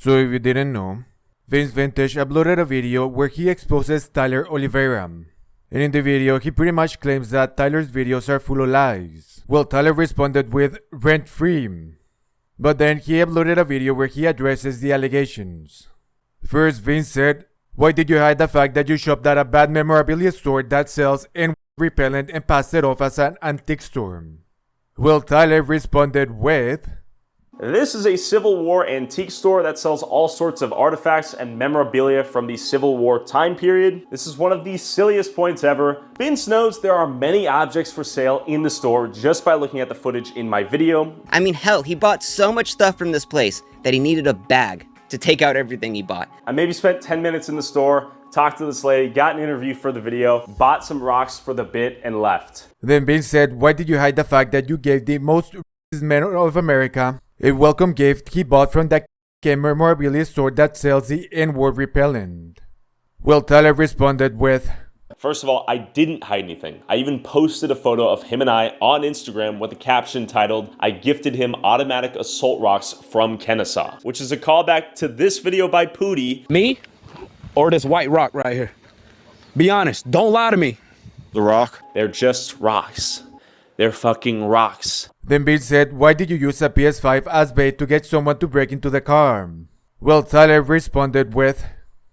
So if you didn't know, Vince Vintage uploaded a video where he exposes Tyler Oliveira. And in the video, he pretty much claims that Tyler's videos are full of lies. Well, Tyler responded with rent-free. But then he uploaded a video where he addresses the allegations. First, Vince said, "Why did you hide the fact that you shopped at a bad memorabilia store that sells N repellent and passed it off as an antique store?" Well, Tyler responded with, "This is a Civil War antique store that sells all sorts of artifacts and memorabilia from the Civil War time period. This is one of the silliest points ever. Vince knows there are many objects for sale in the store just by looking at the footage in my video. I mean, hell, he bought so much stuff from this place that he needed a bag to take out everything he bought. I maybe spent 10 minutes in the store, talked to this lady, got an interview for the video, bought some rocks for the bit, and left." Then Vince said, "Why did you hide the fact that you gave the most men of America a welcome gift he bought from that memorabilia store that sells the N-word repellent?" Well, Tyler responded with, "First of all, I didn't hide anything. I even posted a photo of him and I on Instagram with a caption titled, 'I gifted him automatic assault rocks from Kennesaw,' which is a callback to this video by Pootie." Me or this white rock right here? Be honest, don't lie to me. The rock? They're just rocks. They're fucking rocks." Then Bill said, "Why did you use a PS5 as bait to get someone to break into the car?" Well, Tyler responded with,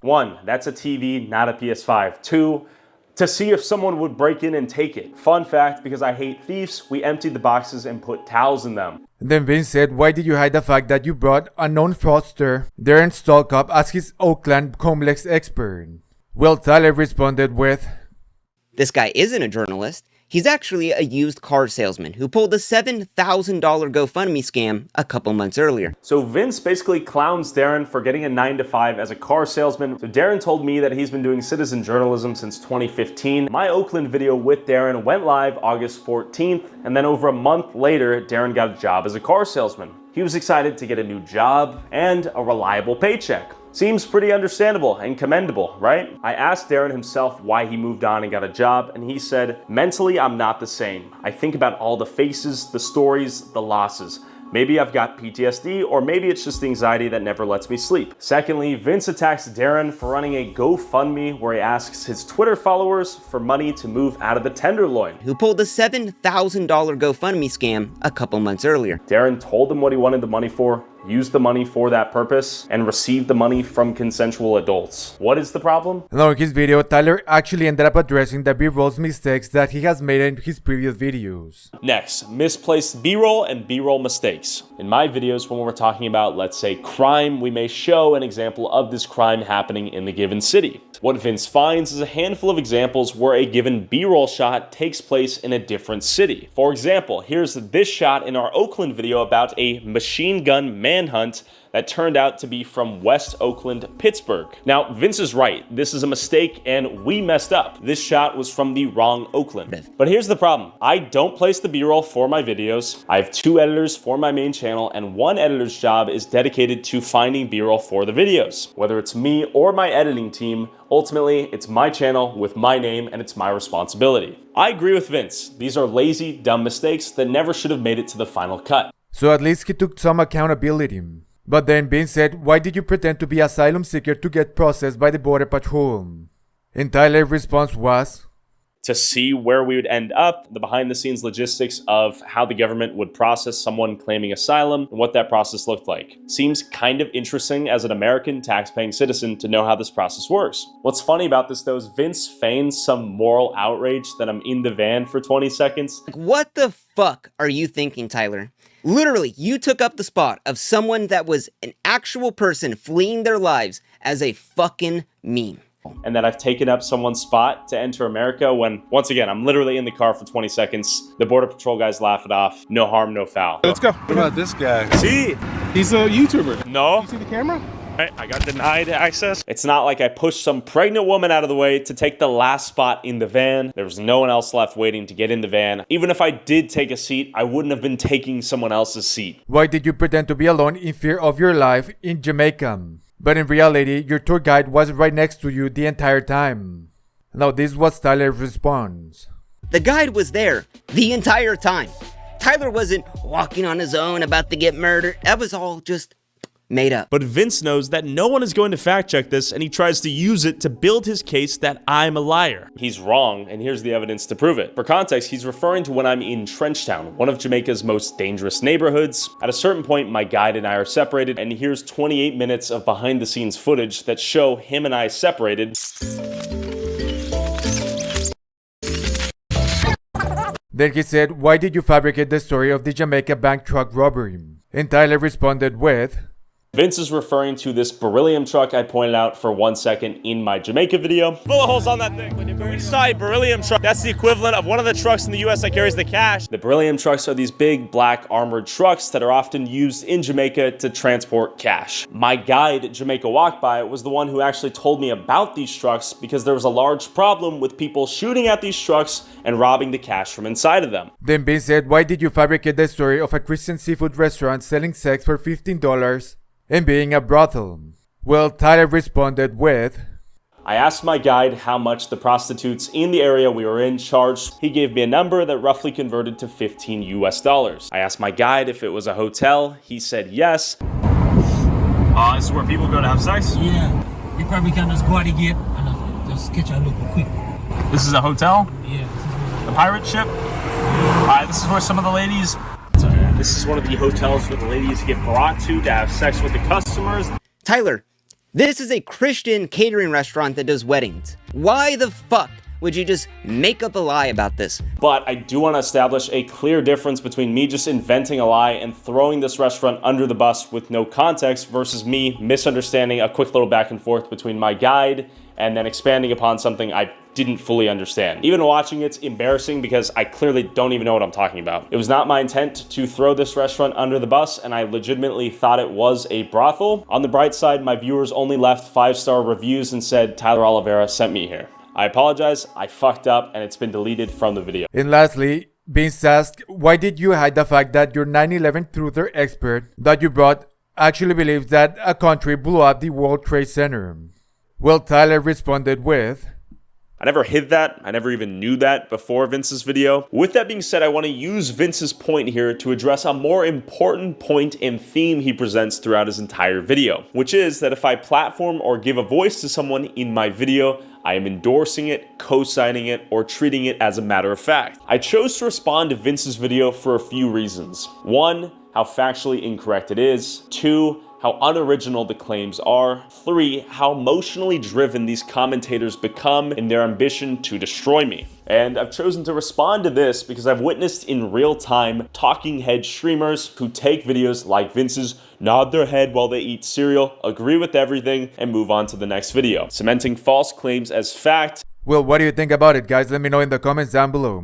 1, that's a TV, not a PS5. 2, to see if someone would break in and take it. Fun fact, because I hate thieves, we emptied the boxes and put towels in them. Then Vince said, "Why did you hide the fact that you brought a known fraudster, Darren Stallcup, as his Oakland complex expert?" Well, Tyler responded with, This guy isn't a journalist. He's actually a used car salesman who pulled a $7,000 GoFundMe scam a couple months earlier. So Vince basically clowns Darren for getting a 9-to-5 as a car salesman. So Darren told me that he's been doing citizen journalism since 2015. My Oakland video with Darren went live August 14th, and then over a month later, Darren got a job as a car salesman. He was excited to get a new job and a reliable paycheck. Seems pretty understandable and commendable, right? I asked Darren himself why he moved on and got a job, and he said, "Mentally, I'm not the same. I think about all the faces, the stories, the losses. Maybe I've got PTSD, or maybe it's just the anxiety that never lets me sleep." Secondly, Vince attacks Darren for running a GoFundMe where he asks his Twitter followers for money to move out of the Tenderloin. Who pulled a $7,000 GoFundMe scam a couple months earlier. Darren told him what he wanted the money for, used the money for that purpose, and received the money from consensual adults. What is the problem? Now in his video, Tyler actually ended up addressing the B-roll's mistakes that he has made in his previous videos. Next, misplaced B-roll and B-roll mistakes. In my videos, when we're talking about, let's say, crime, we may show an example of this crime happening in the given city. What Vince finds is a handful of examples where a given B-roll shot takes place in a different city. For example, here's this shot in our Oakland video about a machine gun manhunt that turned out to be from West Oakland, Pittsburgh. Now, Vince is right. This is a mistake and we messed up. This shot was from the wrong Oakland. But here's the problem. I don't place the B-roll for my videos. I have 2 editors for my main channel, and one editor's job is dedicated to finding B-roll for the videos. Whether it's me or my editing team, ultimately, it's my channel with my name and it's my responsibility. I agree with Vince. These are lazy, dumb mistakes that never should have made it to the final cut. So at least he took some accountability. But then Vince said, "Why did you pretend to be asylum seeker to get processed by the Border Patrol?" And Tyler's response was, to see where we would end up, the behind-the-scenes logistics of how the government would process someone claiming asylum and what that process looked like. Seems kind of interesting as an American tax-paying citizen to know how this process works. What's funny about this though is Vince feigns some moral outrage that I'm in the van for 20 seconds. What the fuck are you thinking, Tyler? Literally, you took up the spot of someone that was an actual person fleeing their lives as a fucking meme. And that I've taken up someone's spot to enter America when, once again, I'm literally in the car for 20 seconds. The Border Patrol guys laugh it off. No harm, no foul. Let's go. What about this guy? See? He's a YouTuber. No. You see the camera? I got denied access. It's not like I pushed some pregnant woman out of the way to take the last spot in the van. There was no one else left waiting to get in the van. Even if I did take a seat, I wouldn't have been taking someone else's seat. "Why did you pretend to be alone in fear of your life in Jamaica? But in reality, your tour guide was right next to you the entire time." Now this was Tyler's response. The guide was there the entire time. Tyler wasn't walking on his own about to get murdered. That was all just made up. But Vince knows that no one is going to fact check this, and he tries to use it to build his case that I'm a liar. He's wrong, and here's the evidence to prove it. For context, he's referring to when I'm in Trenchtown, one of Jamaica's most dangerous neighborhoods. At a certain point, my guide and I are separated, and here's 28 minutes of behind-the-scenes footage that show him and I separated. Then he said, "Why did you fabricate the story of the Jamaica bank truck robbery?" And Tyler responded with, Vince is referring to this beryllium truck I pointed out for 1 second in my Jamaica video. Bullet holes on that thing. When we saw a beryllium truck, that's the equivalent of one of the trucks in the US that carries the cash. The beryllium trucks are these big black armored trucks that are often used in Jamaica to transport cash. My guide, Jamaica Walk By, was the one who actually told me about these trucks because there was a large problem with people shooting at these trucks and robbing the cash from inside of them. Then Ben said, "Why did you fabricate the story of a Christian seafood restaurant selling sex for $15 and being a brothel?" Well, Tyler responded with, I asked my guide how much the prostitutes in the area we were in charged. He gave me a number that roughly converted to $15 US. I asked my guide if it was a hotel. He said yes. This is where people go to have sex? Yeah, you probably can just go at the gate and just catch a look quick. This is a hotel? Yeah. The pirate ship? This is where some of the ladies... This is one of the hotels where the ladies get brought to have sex with the customers. Tyler, this is a Christian catering restaurant that does weddings. Why the fuck would you just make up a lie about this? But I do want to establish a clear difference between me just inventing a lie and throwing this restaurant under the bus with no context versus me misunderstanding a quick little back and forth between my guide and then expanding upon something I didn't fully understand. Even watching it's embarrassing because I clearly don't even know what I'm talking about. It was not my intent to throw this restaurant under the bus, and I legitimately thought it was a brothel. On the bright side, my viewers only left 5-star reviews and said Tyler Oliveira sent me here. I apologize, I fucked up, and it's been deleted from the video. And lastly, Vince asked, "Why did you hide the fact that your 9/11 truther expert that you brought actually believes that a country blew up the World Trade Center?" Well, Tyler responded with, I never hid that. I never even knew that before Vince's video. With that being said, I want to use Vince's point here to address a more important point and theme he presents throughout his entire video, which is that if I platform or give a voice to someone in my video, I am endorsing it, co-signing it, or treating it as a matter of fact. I chose to respond to Vince's video for a few reasons. 1, how factually incorrect it is. 2, how unoriginal the claims are. 3, how emotionally driven these commentators become in their ambition to destroy me. And I've chosen to respond to this because I've witnessed in real time talking head streamers who take videos like Vince's, nod their head while they eat cereal, agree with everything, and move on to the next video, cementing false claims as fact. Well, what do you think about it, guys? Let me know in the comments down below.